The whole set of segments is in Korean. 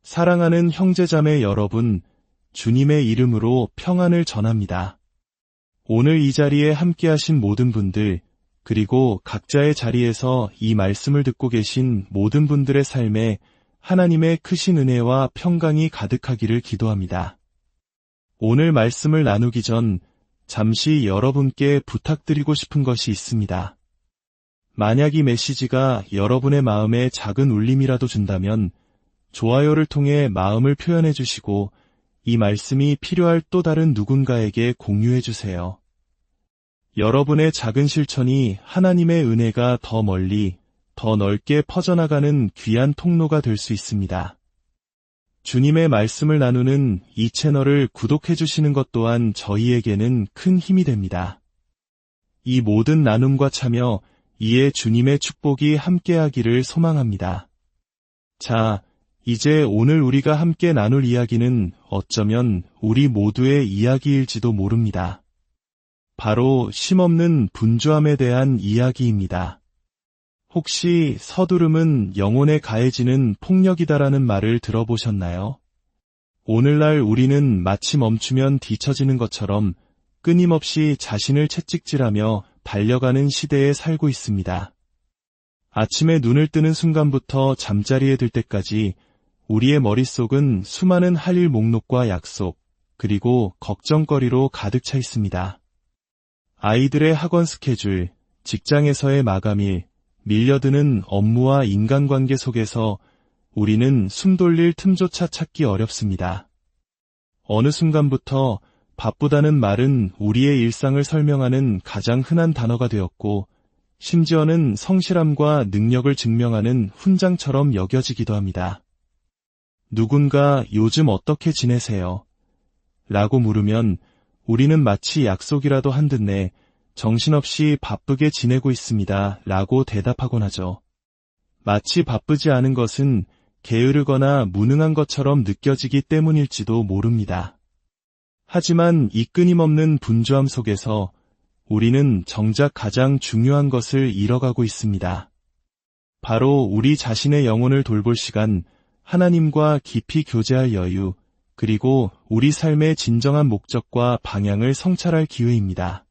사랑하는 형제자매 여러분, 주님의 이름으로 평안을 전합니다. 오늘 이 자리에 함께하신 모든 분들, 그리고 각자의 자리에서 이 말씀을 듣고 계신 모든 분들의 삶에 하나님의 크신 은혜와 평강이 가득하기를 기도합니다. 오늘 말씀을 나누기 전 잠시 여러분께 부탁드리고 싶은 것이 있습니다. 만약 이 메시지가 여러분의 마음에 작은 울림이라도 준다면 좋아요를 통해 마음을 표현해 주시고 이 말씀이 필요할 또 다른 누군가에게 공유해 주세요. 여러분의 작은 실천이 하나님의 은혜가 더 멀리, 더 넓게 퍼져나가는 귀한 통로가 될 수 있습니다. 주님의 말씀을 나누는 이 채널을 구독해 주시는 것 또한 저희에게는 큰 힘이 됩니다. 이 모든 나눔과 참여, 이에 주님의 축복이 함께하기를 소망합니다. 자, 이제 오늘 우리가 함께 나눌 이야기는 어쩌면 우리 모두의 이야기일지도 모릅니다. 바로 쉼없는 분주함에 대한 이야기입니다. 혹시 서두름은 영혼에 가해지는 폭력이다라는 말을 들어보셨나요? 오늘날 우리는 마치 멈추면 뒤처지는 것처럼 끊임없이 자신을 채찍질하며 달려가는 시대에 살고 있습니다. 아침에 눈을 뜨는 순간부터 잠자리에 들 때까지 우리의 머릿속은 수많은 할 일 목록과 약속, 그리고 걱정거리로 가득 차 있습니다. 아이들의 학원 스케줄, 직장에서의 마감일, 밀려드는 업무와 인간관계 속에서 우리는 숨 돌릴 틈조차 찾기 어렵습니다. 어느 순간부터 바쁘다는 말은 우리의 일상을 설명하는 가장 흔한 단어가 되었고, 심지어는 성실함과 능력을 증명하는 훈장처럼 여겨지기도 합니다. 누군가 요즘 어떻게 지내세요? 라고 물으면 우리는 마치 약속이라도 한 듯 내 정신없이 바쁘게 지내고 있습니다. 라고 대답하곤 하죠. 마치 바쁘지 않은 것은 게으르거나 무능한 것처럼 느껴지기 때문일지도 모릅니다. 하지만 이 끊임없는 분주함 속에서 우리는 정작 가장 중요한 것을 잃어가고 있습니다. 바로 우리 자신의 영혼을 돌볼 시간, 하나님과 깊이 교제할 여유, 그리고 우리 삶의 진정한 목적과 방향을 성찰할 기회입니다.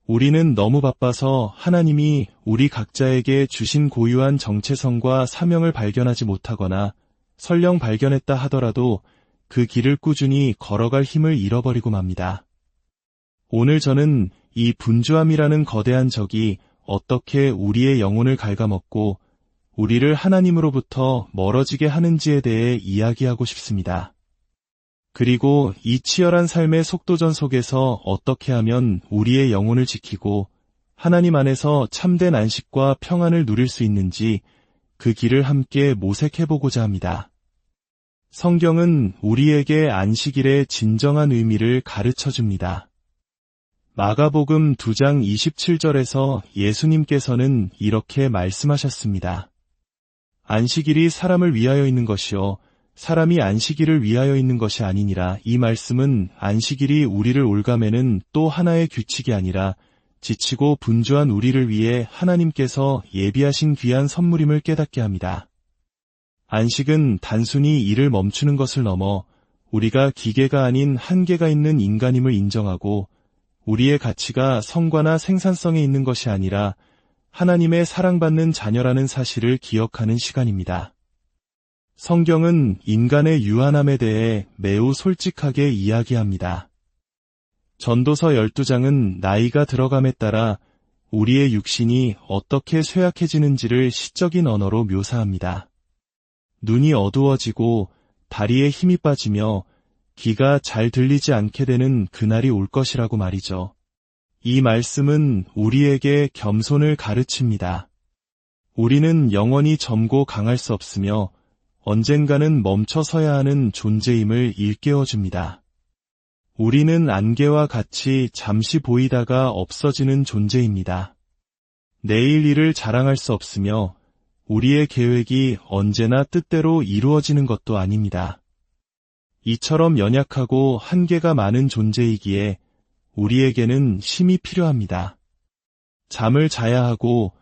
우리는 너무 바빠서 하나님이 우리 각자에게 주신 고유한 정체성과 사명을 발견하지 못하거나 설령 발견했다 하더라도 그 길을 꾸준히 걸어갈 힘을 잃어버리고 맙니다. 오늘 저는 이 분주함이라는 거대한 적이 어떻게 우리의 영혼을 갉아먹고 우리를 하나님으로부터 멀어지게 하는지에 대해 이야기하고 싶습니다. 그리고 이 치열한 삶의 속도전 속에서 어떻게 하면 우리의 영혼을 지키고 하나님 안에서 참된 안식과 평안을 누릴 수 있는지 그 길을 함께 모색해보고자 합니다. 성경은 우리에게 안식일의 진정한 의미를 가르쳐줍니다. 마가복음 2장 27절에서 예수님께서는 이렇게 말씀하셨습니다. 안식일이 사람을 위하여 있는 것이요 사람이 안식일을 위하여 있는 것이 아니니라. 이 말씀은 안식일이 우리를 올가매는 또 하나의 규칙이 아니라 지치고 분주한 우리를 위해 하나님께서 예비하신 귀한 선물임을 깨닫게 합니다. 안식은 단순히 일을 멈추는 것을 넘어 우리가 기계가 아닌 한계가 있는 인간임을 인정하고 우리의 가치가 성과나 생산성에 있는 것이 아니라 하나님의 사랑받는 자녀라는 사실을 기억하는 시간입니다. 성경은 인간의 유한함에 대해 매우 솔직하게 이야기합니다. 전도서 12장은 나이가 들어감에 따라 우리의 육신이 어떻게 쇠약해지는지를 시적인 언어로 묘사합니다. 눈이 어두워지고 다리에 힘이 빠지며 귀가 잘 들리지 않게 되는 그날이 올 것이라고 말이죠. 이 말씀은 우리에게 겸손을 가르칩니다. 우리는 영원히 젊고 강할 수 없으며 언젠가는 멈춰서야 하는 존재임을 일깨워줍니다. 우리는 안개와 같이 잠시 보이다가 없어지는 존재입니다. 내일 일을 자랑할 수 없으며 우리의 계획이 언제나 뜻대로 이루어지는 것도 아닙니다. 이처럼 연약하고 한계가 많은 존재이기에 우리에게는 쉼이 필요합니다. 잠을 자야 하고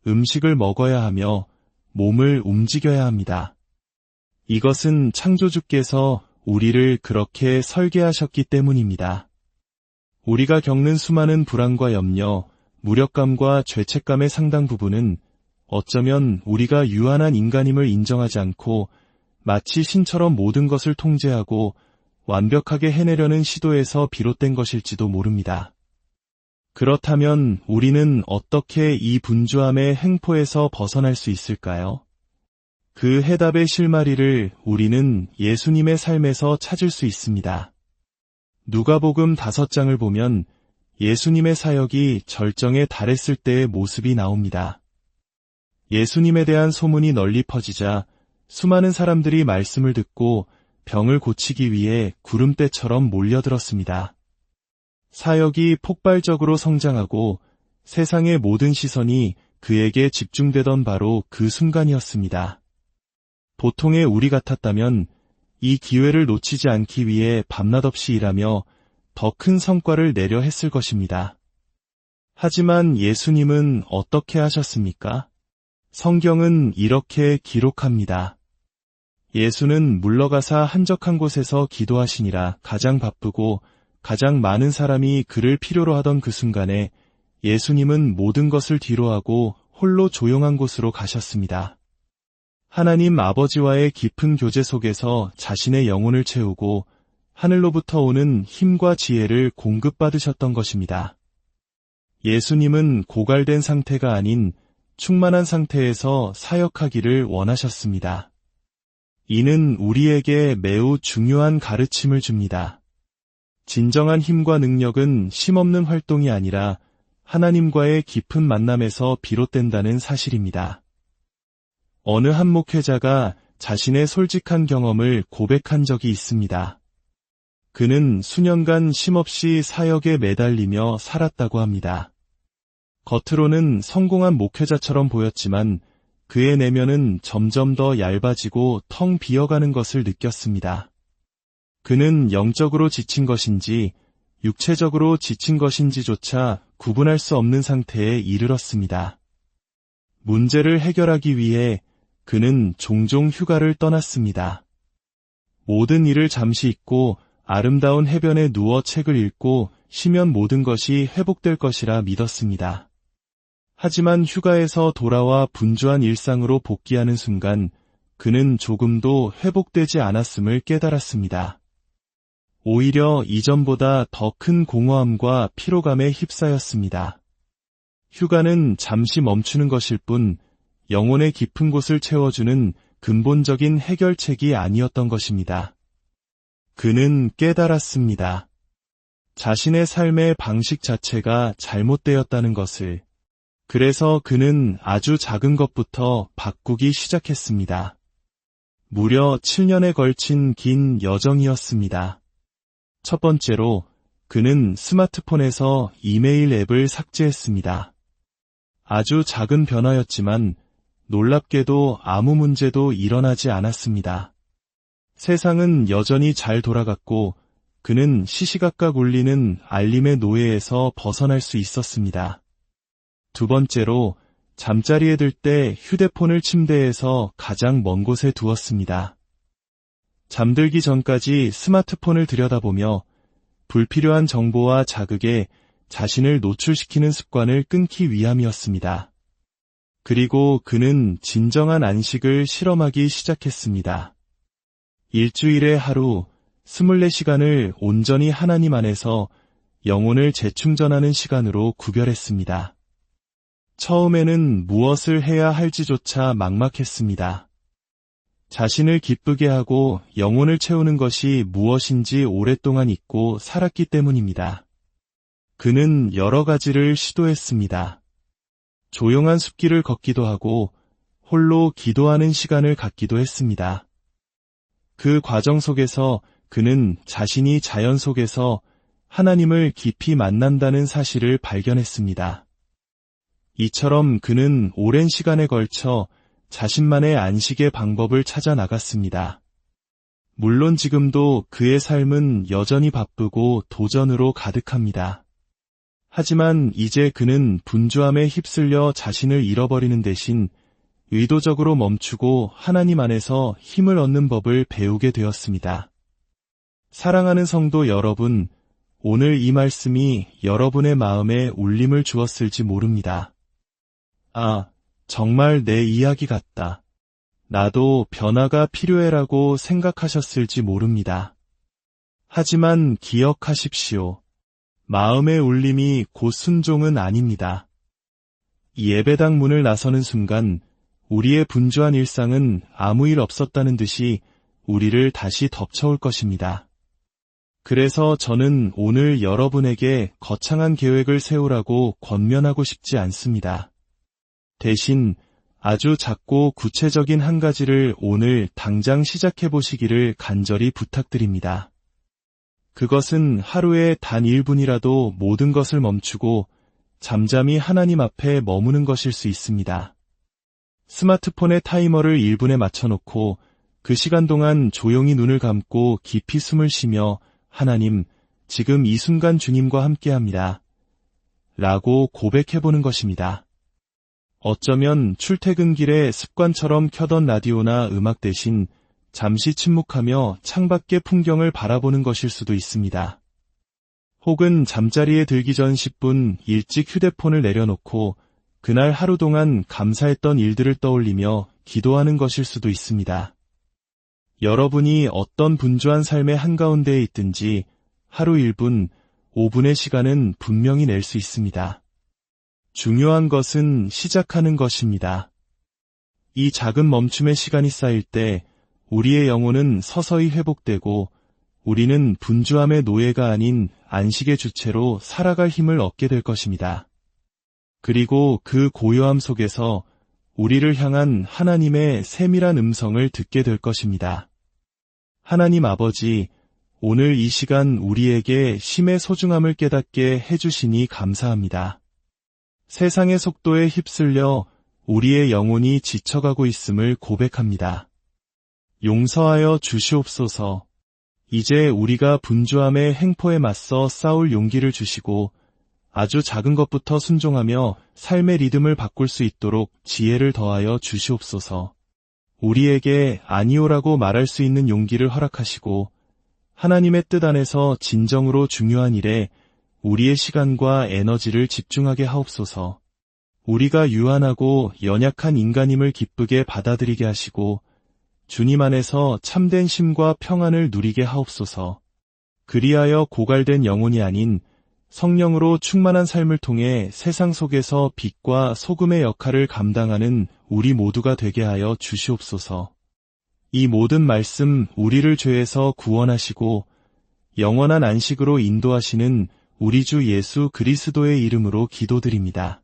음식을 먹어야 하며 몸을 움직여야 합니다. 이것은 창조주께서 우리를 그렇게 설계하셨기 때문입니다. 우리가 겪는 수많은 불안과 염려, 무력감과 죄책감의 상당 부분은 어쩌면 우리가 유한한 인간임을 인정하지 않고 마치 신처럼 모든 것을 통제하고 완벽하게 해내려는 시도에서 비롯된 것일지도 모릅니다. 그렇다면 우리는 어떻게 이 분주함의 횡포에서 벗어날 수 있을까요? 그 해답의 실마리를 우리는 예수님의 삶에서 찾을 수 있습니다. 누가복음 5장을 보면 예수님의 사역이 절정에 달했을 때의 모습이 나옵니다. 예수님에 대한 소문이 널리 퍼지자 수많은 사람들이 말씀을 듣고 병을 고치기 위해 구름대처럼 몰려들었습니다. 사역이 폭발적으로 성장하고 세상의 모든 시선이 그에게 집중되던 바로 그 순간이었습니다. 보통의 우리 같았다면 이 기회를 놓치지 않기 위해 밤낮없이 일하며 더 큰 성과를 내려 했을 것입니다. 하지만 예수님은 어떻게 하셨습니까? 성경은 이렇게 기록합니다. 예수는 물러가사 한적한 곳에서 기도하시니라. 가장 바쁘고 가장 많은 사람이 그를 필요로 하던 그 순간에 예수님은 모든 것을 뒤로하고 홀로 조용한 곳으로 가셨습니다. 하나님 아버지와의 깊은 교제 속에서 자신의 영혼을 채우고 하늘로부터 오는 힘과 지혜를 공급받으셨던 것입니다. 예수님은 고갈된 상태가 아닌 충만한 상태에서 사역하기를 원하셨습니다. 이는 우리에게 매우 중요한 가르침을 줍니다. 진정한 힘과 능력은 쉼없는 활동이 아니라 하나님과의 깊은 만남에서 비롯된다는 사실입니다. 어느 한 목회자가 자신의 솔직한 경험을 고백한 적이 있습니다. 그는 수년간 쉼없이 사역에 매달리며 살았다고 합니다. 겉으로는 성공한 목회자처럼 보였지만 그의 내면은 점점 더 얇아지고 텅 비어가는 것을 느꼈습니다. 그는 영적으로 지친 것인지 육체적으로 지친 것인지조차 구분할 수 없는 상태에 이르렀습니다. 문제를 해결하기 위해 그는 종종 휴가를 떠났습니다. 모든 일을 잠시 잊고 아름다운 해변에 누워 책을 읽고 쉬면 모든 것이 회복될 것이라 믿었습니다. 하지만 휴가에서 돌아와 분주한 일상으로 복귀하는 순간 그는 조금도 회복되지 않았음을 깨달았습니다. 오히려 이전보다 더 큰 공허함과 피로감에 휩싸였습니다. 휴가는 잠시 멈추는 것일 뿐 영혼의 깊은 곳을 채워주는 근본적인 해결책이 아니었던 것입니다. 그는 깨달았습니다. 자신의 삶의 방식 자체가 잘못되었다는 것을. 그래서 그는 아주 작은 것부터 바꾸기 시작했습니다. 무려 7년에 걸친 긴 여정이었습니다. 첫 번째로 그는 스마트폰에서 이메일 앱을 삭제했습니다. 아주 작은 변화였지만 놀랍게도 아무 문제도 일어나지 않았습니다. 세상은 여전히 잘 돌아갔고 그는 시시각각 울리는 알림의 노예에서 벗어날 수 있었습니다. 두 번째로 잠자리에 들 때 휴대폰을 침대에서 가장 먼 곳에 두었습니다. 잠들기 전까지 스마트폰을 들여다보며 불필요한 정보와 자극에 자신을 노출시키는 습관을 끊기 위함이었습니다. 그리고 그는 진정한 안식을 실험하기 시작했습니다. 일주일에 하루 24시간을 온전히 하나님 안에서 영혼을 재충전하는 시간으로 구별했습니다. 처음에는 무엇을 해야 할지조차 막막했습니다. 자신을 기쁘게 하고 영혼을 채우는 것이 무엇인지 오랫동안 잊고 살았기 때문입니다. 그는 여러 가지를 시도했습니다. 조용한 숲길을 걷기도 하고 홀로 기도하는 시간을 갖기도 했습니다. 그 과정 속에서 그는 자신이 자연 속에서 하나님을 깊이 만난다는 사실을 발견했습니다. 이처럼 그는 오랜 시간에 걸쳐 자신만의 안식의 방법을 찾아 나갔습니다. 물론 지금도 그의 삶은 여전히 바쁘고 도전으로 가득합니다. 하지만 이제 그는 분주함에 휩쓸려 자신을 잃어버리는 대신 의도적으로 멈추고 하나님 안에서 힘을 얻는 법을 배우게 되었습니다. 사랑하는 성도 여러분, 오늘 이 말씀이 여러분의 마음에 울림을 주었을지 모릅니다. 아, 정말 내 이야기 같다. 나도 변화가 필요해라고 생각하셨을지 모릅니다. 하지만 기억하십시오. 마음의 울림이 곧 순종은 아닙니다. 예배당 문을 나서는 순간 우리의 분주한 일상은 아무 일 없었다는 듯이 우리를 다시 덮쳐올 것입니다. 그래서 저는 오늘 여러분에게 거창한 계획을 세우라고 권면하고 싶지 않습니다. 대신 아주 작고 구체적인 한 가지를 오늘 당장 시작해 보시기를 간절히 부탁드립니다. 그것은 하루에 단 1분이라도 모든 것을 멈추고 잠잠히 하나님 앞에 머무는 것일 수 있습니다. 스마트폰의 타이머를 1분에 맞춰놓고 그 시간 동안 조용히 눈을 감고 깊이 숨을 쉬며 하나님, 지금 이 순간 주님과 함께합니다. 라고 고백해보는 것입니다. 어쩌면 출퇴근길에 습관처럼 켜던 라디오나 음악 대신 잠시 침묵하며 창밖의 풍경을 바라보는 것일 수도 있습니다. 혹은 잠자리에 들기 전 10분 일찍 휴대폰을 내려놓고 그날 하루 동안 감사했던 일들을 떠올리며 기도하는 것일 수도 있습니다. 여러분이 어떤 분주한 삶의 한가운데에 있든지 하루 1분, 5분의 시간은 분명히 낼 수 있습니다. 중요한 것은 시작하는 것입니다. 이 작은 멈춤의 시간이 쌓일 때 우리의 영혼은 서서히 회복되고 우리는 분주함의 노예가 아닌 안식의 주체로 살아갈 힘을 얻게 될 것입니다. 그리고 그 고요함 속에서 우리를 향한 하나님의 세밀한 음성을 듣게 될 것입니다. 하나님 아버지, 오늘 이 시간 우리에게 쉼의 소중함을 깨닫게 해주시니 감사합니다. 세상의 속도에 휩쓸려 우리의 영혼이 지쳐가고 있음을 고백합니다. 용서하여 주시옵소서. 이제 우리가 분주함의 횡포에 맞서 싸울 용기를 주시고 아주 작은 것부터 순종하며 삶의 리듬을 바꿀 수 있도록 지혜를 더하여 주시옵소서. 우리에게 아니오라고 말할 수 있는 용기를 허락하시고 하나님의 뜻 안에서 진정으로 중요한 일에 우리의 시간과 에너지를 집중하게 하옵소서. 우리가 유한하고 연약한 인간임을 기쁘게 받아들이게 하시고 주님 안에서 참된 쉼과 평안을 누리게 하옵소서. 그리하여 고갈된 영혼이 아닌 성령으로 충만한 삶을 통해 세상 속에서 빛과 소금의 역할을 감당하는 우리 모두가 되게 하여 주시옵소서. 이 모든 말씀 우리를 죄에서 구원하시고 영원한 안식으로 인도하시는 우리 주 예수 그리스도의 이름으로 기도드립니다.